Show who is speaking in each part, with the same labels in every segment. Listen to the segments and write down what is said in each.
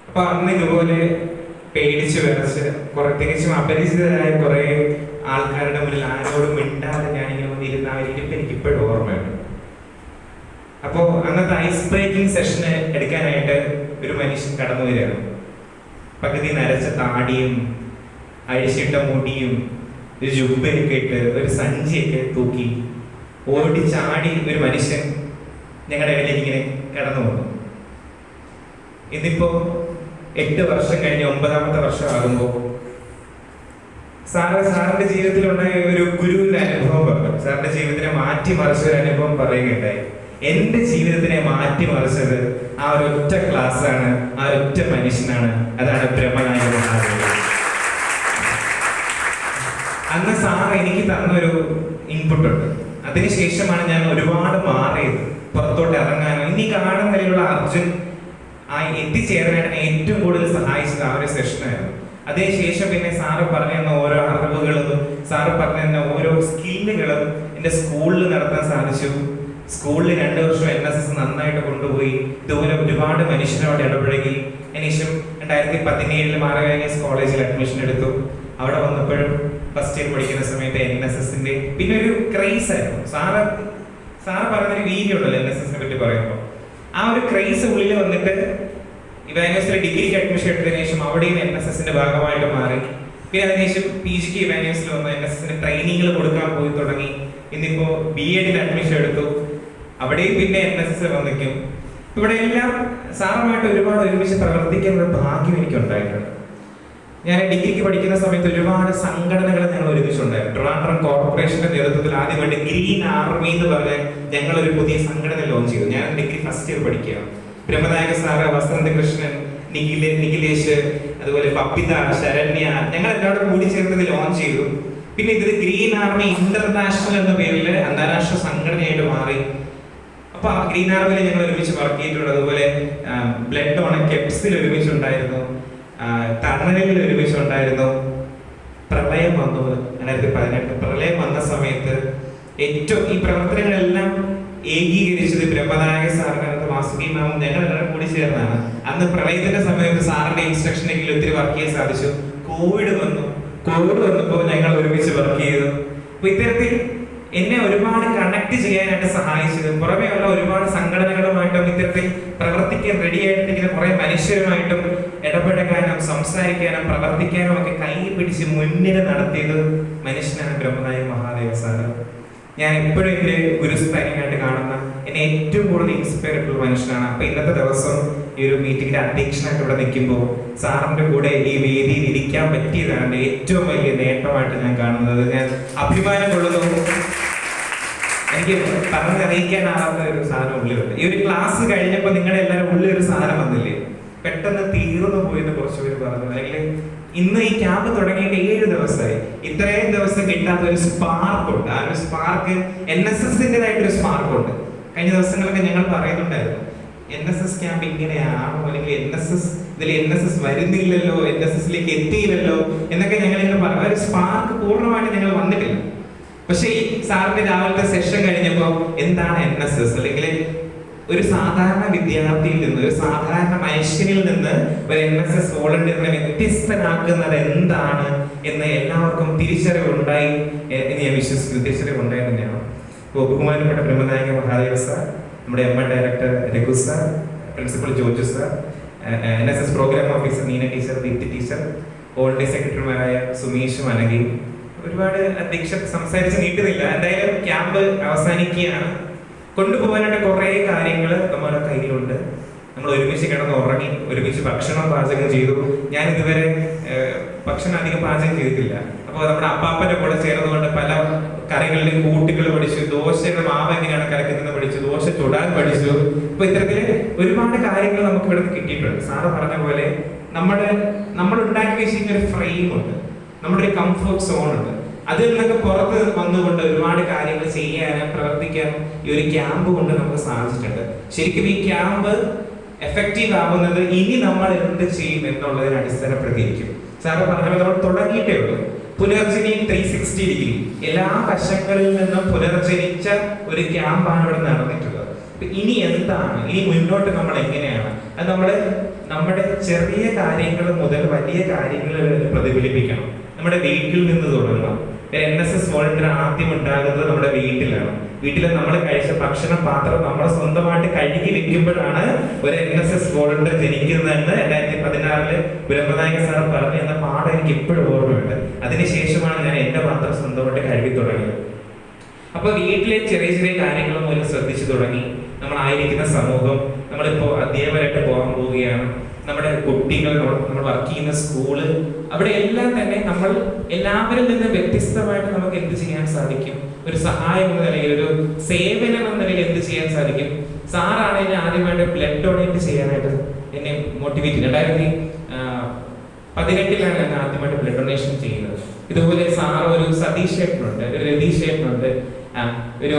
Speaker 1: അപ്പൊ അന്ന് ഇതുപോലെ പേടിച്ച് വിറച്ച് തികച്ചും അപരിചിതരായ കുറെ ആൾക്കാരുടെ മുന്നിൽ ആരോടും മിണ്ടാതെ ഞാനിങ്ങനെ വന്നിരുന്ന ആ ഇരിപ്പ് എനിക്ക് ഇപ്പോഴും ഓർമ്മയുണ്ട്. അപ്പോൾ അന്നത്തെ ഐസ് ബ്രേക്കിംഗ് സെഷന് എടുക്കാനായിട്ട് ഒരു മനുഷ്യൻ കടന്നു വരികയാണ്. പകുതി നരച്ച താടിയും അഴിച്ചിട്ട മുടിയും ഒരു ജുബ്ബയൊക്കെ ഇട്ട് ഒരു സഞ്ചിയൊക്കെ തൂക്കി ഓടിച്ചാടി ഒരു മനുഷ്യൻ ഞങ്ങളുടെ ഇടയിലേക്ക് ഇങ്ങനെ കടന്നു വന്നു. ഇന്നിപ്പോ 8 വർഷം കഴിഞ്ഞ് 9ാമത്തെ വർഷമാകുമ്പോൾ സാറിന്റെ ജീവിതത്തിലുണ്ടായ ഒരു ഗുരുവിന്റെ അനുഭവം പറഞ്ഞു. സാറിന്റെ ജീവിതത്തിനെ മാറ്റിമറിച്ച ഒരു അനുഭവം പറയുകയുണ്ടായി. എന്റെ ജീവിതത്തിനെ മാറ്റിമറിച്ചത് ആ ഒരൊറ്റ ക്ലാസ്സാണ്, ആ ഒരൊറ്റ മനുഷ്യനാണ്. അതാണ് ബ്രഹ്മനായ മഹാദേവൻ. അന്ന് സാർ എനിക്ക് തന്നൊരു ഇൻപുട്ട് ഉണ്ട്. അതിനുശേഷമാണ് ഞാൻ ഒരുപാട് മാറിയത്, പുറത്തോട്ട് ഇറങ്ങാനും ഇനി കാണുന്ന നിലയിലുള്ള അർജുൻ എത്തിച്ചേരാനായിട്ട് ഏറ്റവും കൂടുതൽ സഹായിച്ചത് ആ ഒരു സെഷനായിരുന്നു. അതിനുശേഷം പിന്നെ സാറ് പറഞ്ഞു തന്ന ഓരോ അറിവുകളും സാറ് പറഞ്ഞു തന്ന ഓരോ സ്കില്ലുകളും എൻ്റെ സ്കൂളിൽ നടത്താൻ സാധിച്ചു. സ്കൂളിൽ 2 വർഷം NSS നന്നായിട്ട് കൊണ്ടുപോയി. ഇതുപോലെ ഒരുപാട് മനുഷ്യരോട് ഇടപഴകി. അതിനുശേഷം 2017 മാറവേഗസ് കോളേജിൽ അഡ്മിഷൻ എടുത്തു. അവിടെ വന്നപ്പോഴും ഫസ്റ്റ് ഇയർ പഠിക്കുന്ന സമയത്ത് NSSന്റെ പിന്നെ ഒരു ക്രൈസ് ആയിരുന്നു. സാറ് പറഞ്ഞൊരു വീഡിയോ ഉണ്ടല്ലോ NSSനെ പറ്റി പറയുമ്പോൾ, ആ ഒരു ക്രൈസ് ഉള്ളിൽ വന്നിട്ട് ഇവാനിവേഴ്സിലെ ഡിഗ്രിക്ക് അഡ്മിഷൻ എടുത്തതിനു ശേഷം അവിടെയും NSSന്റെ ഭാഗമായിട്ട് മാറി. പിന്നെ അതിനുശേഷം PGക്ക് ഇവാനിവേഴ്സിൽ വന്നു, NSSന്റെ ട്രെയിനിങ്ങുകൾ കൊടുക്കാൻ പോയി തുടങ്ങി. ഇന്നിപ്പോ BEdന് അഡ്മിഷൻ എടുത്തു, അവിടെയും പിന്നെ NSS വന്നിക്കും. ഇവിടെ എല്ലാം സാറുമായിട്ട് ഒരുപാട് ഒരുമിച്ച് പ്രവർത്തിക്കാൻ ഒരു ഭാഗ്യം എനിക്ക് ഉണ്ടായിട്ടുണ്ട്. ഞാൻ ഡിഗ്രിക്ക് പഠിക്കുന്ന സമയത്ത് ഒരുപാട് സംഘടനകൾ ഞങ്ങൾ ഒരുമിച്ചുണ്ടായിരുന്നു. ട്രിവാൻഡ്രം കോർപ്പറേഷന്റെ നേതൃത്വത്തിൽ ആദ്യമായിട്ട് ഗ്രീൻ ആർമി എന്ന് പറഞ്ഞ ഞങ്ങൾ ഒരു പുതിയ സംഘടന ലോഞ്ച് ചെയ്തു. ഞാൻ ഡിഗ്രി ഫസ്റ്റ് ഇയർ പഠിക്കുകയാണ്. ബ്രഹ്മനായക സാറ്, വസന്തകൃഷ്ണൻ, നിഖിലേഷ്, അതുപോലെ പപ്പിത, ശരണ്യ, ഞങ്ങൾ എല്ലാവരും കൂടി ചേർന്ന് ലോഞ്ച് ചെയ്തു. പിന്നെ ഇത് ഗ്രീൻ ആർമി ഇന്റർനാഷണൽ എന്ന പേരിൽ അന്താരാഷ്ട്ര സംഘടനയായിട്ട് മാറി. അപ്പൊ ആ ഗ്രീൻ ആർമിയിൽ ഞങ്ങൾ ഒരുമിച്ച് വർക്ക് ചെയ്തിട്ടുണ്ട്. അതുപോലെ ബ്ലഡ് ഓൺ കെപ്സിൽ ഒരുമിച്ചുണ്ടായിരുന്നു, തണലിൽ ഒരുമിച്ചുണ്ടായിരുന്നു. പ്രളയം വന്നു 2018. പ്രളയം വന്ന സമയത്ത് ഏറ്റവും ഈ പ്രവർത്തനങ്ങളെല്ലാം ഏകീകരിച്ചത് ബ്രഹ്മനായക സാറിനകത്ത് വാസുകി മാമും ഞങ്ങൾ എല്ലാവരും കൂടി ചേർന്നാണ്. അന്ന് പ്രളയത്തിന്റെ സമയത്ത് സാറിന്റെ ഇൻസ്ട്രക്ഷനെങ്കിൽ ഒത്തിരി വർക്ക് ചെയ്യാൻ സാധിച്ചു. കോവിഡ് വന്നപ്പോൾ ഞങ്ങൾ ഒരുമിച്ച് വർക്ക് ചെയ്തു. അപ്പൊ ഇത്തരത്തിൽ എന്നെ ഒരുപാട് കണക്ട് ചെയ്യാനായിട്ട് സഹായിച്ചത് പുറമേ ഉള്ള ഒരുപാട് സംഘടനകളുമായിട്ടും ഇത്തരത്തിൽ പ്രവർത്തിക്കാൻ റെഡി ആയിട്ടിരിക്കുന്ന കുറെ മനുഷ്യരുമായിട്ടും ഇടപെടാനും സംസാരിക്കാനും പ്രവർത്തിക്കാനും ഒക്കെ കൈ പിടിച്ച് മുന്നിൽ നടത്തിയത് മനുഷ്യനാണ് ബ്രഹ്മനായ മഹാദേവ സാറ്. ഞാൻ എപ്പോഴും എൻ്റെ ഗുരുസ്ഥാനികമായിട്ട് കാണുന്ന, എന്നെ ഏറ്റവും കൂടുതൽ ഇൻസ്പയർ ആയിട്ടുള്ള മനുഷ്യനാണ്. അപ്പൊ ഇന്നത്തെ ദിവസം ഈ ഒരു മീറ്റിംഗിന്റെ അധ്യക്ഷനായിട്ട് ഇവിടെ നിൽക്കുമ്പോൾ സാറിന്റെ കൂടെ ഈ വേദിയിൽ ഇരിക്കാൻ പറ്റിയതാണ് ഏറ്റവും വലിയ നേട്ടമായിട്ട് ഞാൻ കാണുന്നത്. ഞാൻ അഭിമാനം കൊള്ളുന്നു. എനിക്ക് പറഞ്ഞറിയിക്കാനാവാത്ത ഒരു സാധനം ഉള്ളിലുണ്ട്. ഈ ഒരു ക്ലാസ് കഴിഞ്ഞപ്പോൾ നിങ്ങളുടെ എല്ലാവരും ഉള്ളിൽ ഒരു സാധനം വന്നില്ലേ, പെട്ടെന്ന് തീർന്നു പോയെന്ന് കുറച്ചുപേര് പറഞ്ഞു. അല്ലെങ്കിൽ ഇന്ന് ഈ ക്യാമ്പ് തുടങ്ങിയിട്ട് 7 ദിവസമായി, ഇത്രയും ദിവസം കിട്ടാത്ത ഒരു സ്പാർക്ക് ഉണ്ട്. ആ ഒരു സ്പാർക്ക് NSSന്റേതായിട്ടൊരു സ്പാർക്ക് ഉണ്ട്. കഴിഞ്ഞ ദിവസങ്ങളൊക്കെ ഞങ്ങൾ പറയുന്നുണ്ടായിരുന്നു, NSS ക്യാമ്പ് ഇങ്ങനെയാണോ, അല്ലെങ്കിൽ NSS വരുന്നില്ലല്ലോ, NSSലേക്ക് എത്തിയില്ലല്ലോ എന്നൊക്കെ ഞങ്ങൾ ഇങ്ങനെ പറഞ്ഞു. ഒരു സ്പാർക്ക് പൂർണ്ണമായിട്ട് ഞങ്ങൾ വന്നിട്ടില്ല. പക്ഷേ ഈ സാറിന്റെ രാവിലത്തെ സെഷൻ കഴിഞ്ഞപ്പോൾ എന്താണ് NSS, അല്ലെങ്കിൽ ഒരു സാധാരണ വിദ്യാർത്ഥിയിൽ നിന്ന്, ഒരു സാധാരണ മനുഷ്യനിൽ നിന്ന് ഒരു NSS വോളണ്ടിയറിനെ വ്യത്യസ്തനാക്കുന്നത് എന്താണ് എന്ന് എല്ലാവർക്കും തിരിച്ചറിവുണ്ടായി എന്ന് ഞാൻ വിശ്വസിക്കുന്നു. തിരിച്ചറിവുണ്ടായി തന്നെയാണ്. ബഹുമാനപ്പെട്ട ബ്രഹ്മനായക മഹാദേവ സാർ, നമ്മുടെ MA director Raghu sir, principal George sir, NSS program officer Neena teacher, Deepti teacher, all day സെക്രട്ടറിമാരായ സുമേഷും അനഘയും, ഒരുപാട് അധ്യക്ഷർ സംസാരിച്ച് നീട്ടുന്നില്ല. എന്തായാലും ക്യാമ്പ് അവസാനിക്കുകയാണ്. കൊണ്ടുപോകാനായിട്ട് കുറേ കാര്യങ്ങൾ നമ്മുടെ കയ്യിലുണ്ട്. നമ്മൾ ഒരുമിച്ച് കിടന്ന് ഉറങ്ങി, ഒരുമിച്ച് ഭക്ഷണം പാചകം ചെയ്തു. ഞാൻ ഇതുവരെ ഭക്ഷണം അധികം പാചകം ചെയ്തിട്ടില്ല. അപ്പോൾ നമ്മുടെ അപ്പാപ്പന്റെ കൂടെ ചേർന്നുകൊണ്ട് പല കറികളുടെയും കൂട്ടുകൾ പഠിച്ചു. ദോശയുടെ മാവ് എങ്ങനെയാണ് കലക്കുന്നത് പഠിച്ചു, ദോശ ചുടാൻ പഠിച്ചു. അപ്പൊ ഇത്തരത്തില് ഒരുപാട് കാര്യങ്ങൾ നമുക്ക് ഇവിടെ കിട്ടിയിട്ടുണ്ട്. സാറ് പറഞ്ഞ പോലെ നമ്മൾ ഉണ്ടാക്കി വെച്ചിരിക്കുന്ന ഒരു ഫ്രെയിം ഉണ്ട്, നമ്മുടെ ഒരു കംഫർട്ട് സോൺ ഉണ്ട്. അതിൽ നിന്നൊക്കെ പുറത്ത് വന്നുകൊണ്ട് ഒരുപാട് കാര്യങ്ങൾ ചെയ്യാനും പ്രവർത്തിക്കാനും ഈ ഒരു ക്യാമ്പ് കൊണ്ട് നമുക്ക് സാധിച്ചിട്ടുണ്ട്. ശരിക്കും ഈ ക്യാമ്പ് എഫക്റ്റീവ് ആവുന്നത് ഇനി നമ്മൾ എന്ത് ചെയ്യും എന്നുള്ളതിനെ അടിസ്ഥാനപ്പെടുത്തിയിരിക്കും. സാറ് പറഞ്ഞ നമ്മൾ തുടങ്ങിയിട്ടേ ഉള്ളൂ. പുനർജനി 360 ഡിഗ്രി എല്ലാ വശങ്ങളിൽ നിന്നും പുനർജനിച്ച ഒരു ക്യാമ്പാണ് ഇവിടെ നടന്നിട്ടുള്ളത്. ഇനി എന്താണ്, ഇനി മുന്നോട്ട് നമ്മൾ എങ്ങനെയാണ്, അത് നമ്മുടെ ചെറിയ കാര്യങ്ങൾ മുതൽ വലിയ കാര്യങ്ങൾ പ്രതിഫലിപ്പിക്കണം. നമ്മുടെ വീട്ടിൽ നിന്ന് തുടങ്ങണം. NSS വോളണ്ടിയർ ആദ്യം ഉണ്ടാകുന്നത് നമ്മുടെ വീട്ടിലാണ്. വീട്ടിൽ നമ്മൾ കഴിച്ച ഭക്ഷണ പാത്രം നമ്മൾ സ്വന്തമായിട്ട് കഴുകി വെക്കുമ്പോഴാണ് ഒരു NSS വോളണ്ടിയർ ജനിക്കുന്നതെന്ന് 2016 വിളംബനായക സാർ പറഞ്ഞു എന്ന പാഠം എനിക്ക് ഇപ്പോഴും ഓർമ്മയുണ്ട്. അതിനുശേഷമാണ് ഞാൻ എന്റെ പാത്രം സ്വന്തമായിട്ട് കഴുകി തുടങ്ങിയത്. അപ്പൊ വീട്ടിലെ ചെറിയ ചെറിയ കാര്യങ്ങൾ മൂലം ശ്രദ്ധിച്ചു തുടങ്ങി. നമ്മളായിരിക്കുന്ന സമൂഹം, നമ്മളിപ്പോ അധ്യാപകരായിട്ട് പോകാൻ പോവുകയാണ്, നമ്മുടെ കുട്ടികൾ, നമ്മൾ വർക്ക് ചെയ്യുന്ന സ്കൂള്, അവിടെ എല്ലാം തന്നെ നമ്മൾ എല്ലാവരിൽ നിന്ന് വ്യത്യസ്തമായിട്ട് നമുക്ക് എന്ത് ചെയ്യാൻ സാധിക്കും? ഒരു സഹായം എന്ന നിലയിൽ, ഒരു സേവനം എന്ന നിലയിൽ എന്ത് ചെയ്യാൻ സാധിക്കും? സാറാണ് എന്നെ ആദ്യമായിട്ട് ബ്ലഡ് ഡൊണേറ്റ് ചെയ്യാനായിട്ട് എന്നെ മോട്ടിവേറ്റ് ചെയ്തത്. 2018 ഞാൻ ആദ്യമായിട്ട് ബ്ലഡ് ഡൊണേഷൻ ചെയ്യുന്നത്. ഇതുപോലെ സാർ ഒരു സതീഷ് ചേട്ടനുണ്ട്, ഒരു രതീഷ് ചേട്ടനുണ്ട്, ഒരു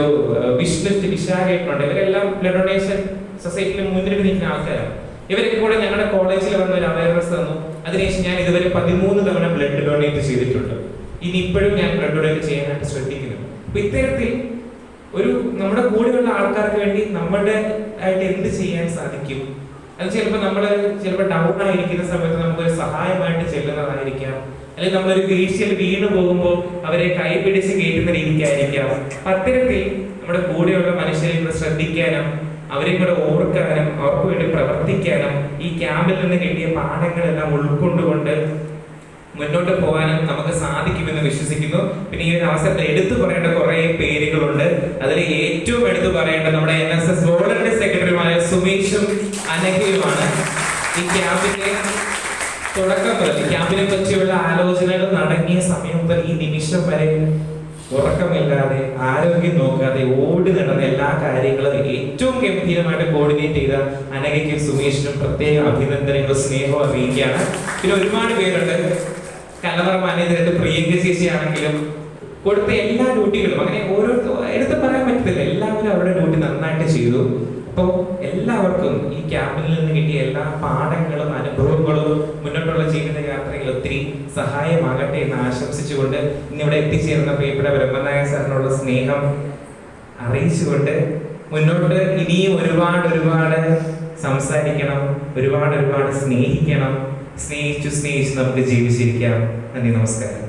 Speaker 1: വിശാഖേട്ടനുണ്ട്. ഇവരെല്ലാം ബ്ലഡ് ഡൊണേഷൻ സൊസൈറ്റിയിൽ മുന്നിട്ട് നിൽക്കുന്ന ആൾക്കാരാണ്. ഇവരൊക്കെ കൂടെ ഞങ്ങളുടെ കോളേജിൽ വന്ന ഒരു അവയർനെസ് തന്നു. അതിനുശേഷം ഞാൻ ഇതുവരെ 13 തവണ ബ്ലഡ് ഡൊണേറ്റ് ചെയ്തിട്ടുണ്ട്. ഇനി ഇപ്പോഴും ഞാൻ ബ്ലഡ് ഡൊണേറ്റ് ചെയ്യാനായിട്ട് ശ്രദ്ധിക്കുന്നു. അപ്പൊ ഇത്തരത്തിൽ ഒരു നമ്മുടെ കൂടെയുള്ള ആൾക്കാർക്ക് വേണ്ടി നമ്മുടെ ആയിട്ട് എന്ത് ചെയ്യാൻ സാധിക്കും? അത് ചിലപ്പോൾ ഡൗൺ ആയിരിക്കുന്ന സമയത്ത് നമുക്കൊരു സഹായമായിട്ട് ചെല്ലുന്നതായിരിക്കാം, അല്ലെങ്കിൽ നമ്മളൊരു വീഴ്ചയിൽ വീണു പോകുമ്പോൾ അവരെ കൈപിടിച്ച് കയറ്റുന്ന രീതിക്കായിരിക്കാം. അത്തരത്തിൽ നമ്മുടെ കൂടെയുള്ള മനുഷ്യരെ ശ്രദ്ധിക്കാനും അവരെ കൂടെ ഓർക്കാനും അവർക്ക് വേണ്ടി പ്രവർത്തിക്കാനും ഈ ക്യാമ്പിൽ നിന്ന് കിട്ടിയ പാഠങ്ങളെല്ലാം ഉൾക്കൊണ്ടുകൊണ്ട് മുന്നോട്ട് പോകാനും നമുക്ക് സാധിക്കുമെന്ന് വിശ്വസിക്കുന്നു. പിന്നെ ഈ ഒരു അവസരത്തിൽ എടുത്തു പറയേണ്ട കുറെ പേരുകളുണ്ട്. അതിൽ ഏറ്റവും എടുത്തു പറയേണ്ട നമ്മുടെ NSS വോളണ്ടിയർ സെക്രട്ടറിമാരായ സുമേഷും അനഘയുമാണ്. ഈ ക്യാമ്പിന്റെ തുടക്കം മുതൽ, ക്യാമ്പിനെ പറ്റിയുള്ള ആലോചനകൾ നടങ്ങിയ സമയം മുതൽ ഈ നിമിഷം വരെ ഉറക്കമില്ലാതെ, ആരോഗ്യം നോക്കാതെ ഓടി നടന്ന എല്ലാ കാര്യങ്ങളും ഏറ്റവും ഗംഭീരമായിട്ട് കോർഡിനേറ്റ് ചെയ്ത അനഘയ്ക്കും സുമേഷിനും പ്രത്യേക അഭിനന്ദനങ്ങളും സ്നേഹവും അറിയിക്കുകയാണ്. പിന്നെ ഒരുപാട് പേരുണ്ട്. കലവറ മാനേജരായിട്ട് പ്രിയങ്ക ചേച്ചിയാണെങ്കിലും കൊടുത്ത എല്ലാ ഡ്യൂട്ടികളും അങ്ങനെ ഓരോരുത്തർ എടുത്ത് പറയാൻ പറ്റത്തില്ല, എല്ലാവരും അവരുടെ ഡ്യൂട്ടി നന്നായിട്ട് ചെയ്തു. അപ്പോൾ എല്ലാവർക്കും ഈ ക്യാമ്പിൽ നിന്ന് കിട്ടിയ എല്ലാ പാഠങ്ങളും അനുഭവങ്ങളും മുന്നോട്ടുള്ള ജീവിത യാത്രയിൽ ഒത്തിരി സഹായമാകട്ടെ എന്ന് ആശംസിച്ചുകൊണ്ട് ഇന്നിവിടെ എത്തിച്ചേർന്ന പ്രിയപ്പെട്ട ബ്രഹ്മനായക സാറിനുള്ള സ്നേഹം അറിയിച്ചുകൊണ്ട് മുന്നോട്ട് ഇനിയും ഒരുപാട് സംസാരിക്കണം, ഒരുപാട് സ്നേഹിക്കണം. സ്നേഹിച്ചു നമുക്ക് ജീവിച്ചിരിക്കാം. നന്ദി, നമസ്കാരം.